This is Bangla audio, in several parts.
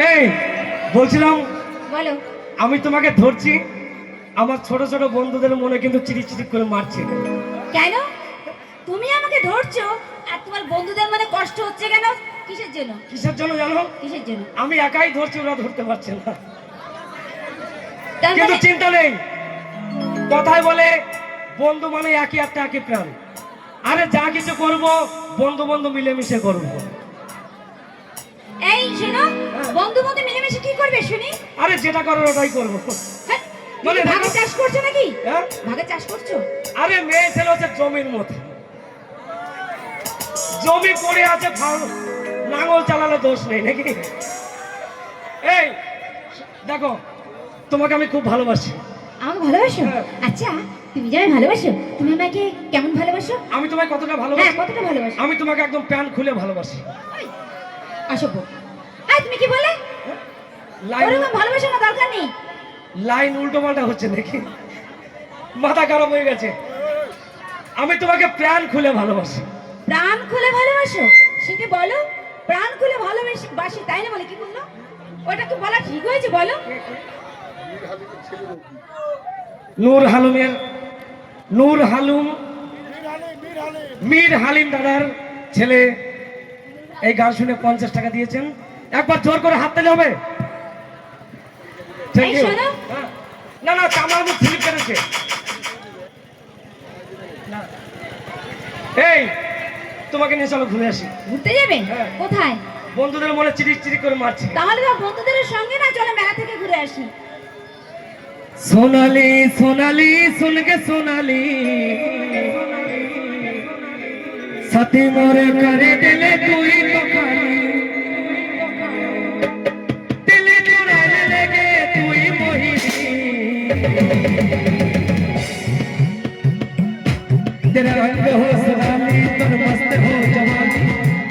এই বলছিলাম বলো। আমি তোমাকে ধরছি, আমার ছোট ছোট বন্ধুদের মনে কিন্তু চিরিক চিরিক করে মারছে। কেন তুমি আমাকে ধরছো আর তোমার বন্ধুদের মনে কষ্ট হচ্ছে কেন? কিসের জন্য? কিসের জন্য জানো? কিসের জন্য? আমি একাই ধরছি, ওরা ধরতে পারছে না। তার কিন্তু মানে চিন্তা নেই, কথায় বলে বন্ধু মানে একই একটা একই প্রাণ। আরে যা কিছু করব বন্ধু বন্ধু মিলেমিশে করব। এই শোনো, বন্ধু বন্ধু মিলেমিশে কি করবে শুনি? আরে যেটা করার ওটাই করবো। হ্যাঁ, মানে তুমি ভাগে চাষ করছো নাকি? হ্যাঁ, ভাগে চাষ করছো? আরে মেয়ে ছেলে হচ্ছে জমির মতো, জমি পড়ে আছে, লাঙল চালালে দোষ নেই নাকি? এই দেখো, তোমাকে আমি খুব ভালোবাসি। আমাকে ভালোবাসো? হ্যাঁ। আচ্ছা, তুমি যাই ভালোবাসো, তুমি আমাকে কেমন ভালোবাসো? আমি তোমায় কতটা হ্যাঁ, ভালোবাসি? কতটা ভালোবাসো? আমি তোমাকে একদম প্যান খুলে ভালোবাসি। আসো বউ। এই তুমি কি বলে? লাইন ওরকম ভালোবাসো না, দরকার নেই। লাইন উল্টো পাল্টা হচ্ছে নাকি? মাথা খারাপ হয়ে গেছে। আমি তোমাকে প্রাণ খুলে ভালোবাসি। প্রাণ খুলে ভালোবাসো? সেটা বলো। প্রাণ খুলে ভালোবাসি তাই না বলে কি বললো? ওটা কি বলা ঠিক হয়েছে বলো? নূর হালুম মীর হালিম দাদার ছেলে এই গান শুনে 50 টাকা দিয়েছেন। একবার জোর করে হাত তালি হবে। এই শোনো। না না, আমার মুখ ফিলিপ করেছে। এই তোমাকে নিয়ে চলো ঘুরে আসি। ঘুরতে যাবে? হ্যাঁ। কোথায়? বন্ধুদের মনে চিরিক চিরিক করে মারছে। তাহলে তো বন্ধুদের সঙ্গে না, চলো মেলা থেকে ঘুরে আসি। সোনালি সোনালি সুনকে সোনালি সাথে মোরে করে দিলে তুই তো খালি দিলে তোরালে লেগে তুই মোহিনী तेरा रंग हो सोनाली तन मस्त हो जवानी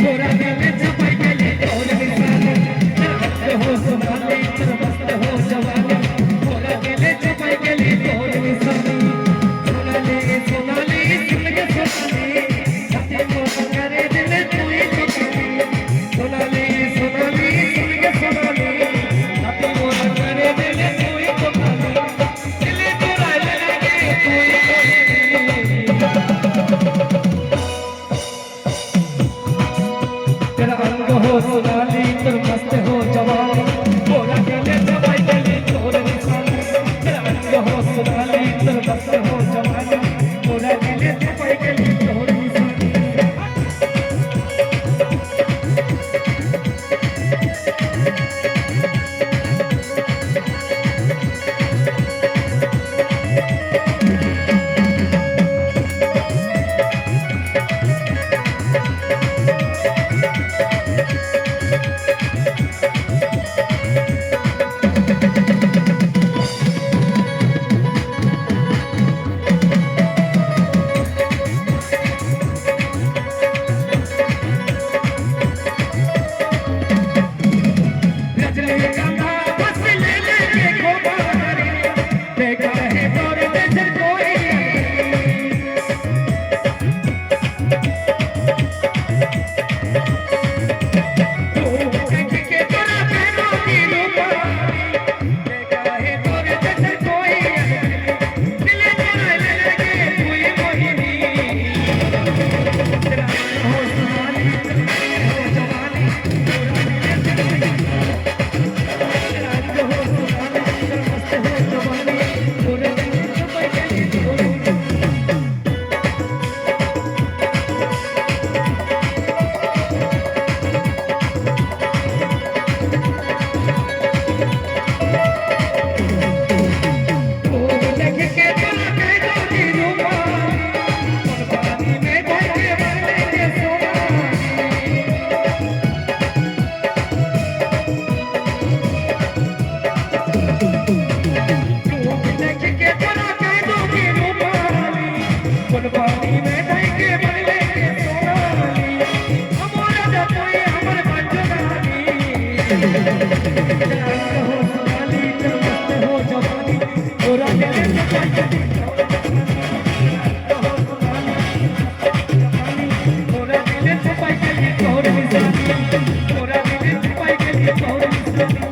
तोरा दिल में छपाई गली और निशानी तेरा रंग हो सोनाली तन मस्त हो जवानी तोरा दिल में छपाई गली और निशानी सोनाली सोनाली सुन के सोनाली साथी मोर करे दिल तू ही तो सोनाली सोनाली सुन के सोनाली साथी मोर करे दिल तू ही तो दिल तोरा लगे तू ही तेरा रंग हो सोनाली तुम मस्त हो जवानी मोरा गले जवाई गली तोर निशानी तेरा रंग हो सोनाली तुम मस्त हो जवानी मोरा गले जवाई गली तोर निशानी रजनीगंधा बस ले लेके गोबारी देखा है तोर जैसे कोई देख के तोरा पैरों की रूपारी देखा है तोर जैसे कोई दिल तेरा लगे तू ही मोहिनी तेरा हो सोनाली हो जवानी तोरा Thank you.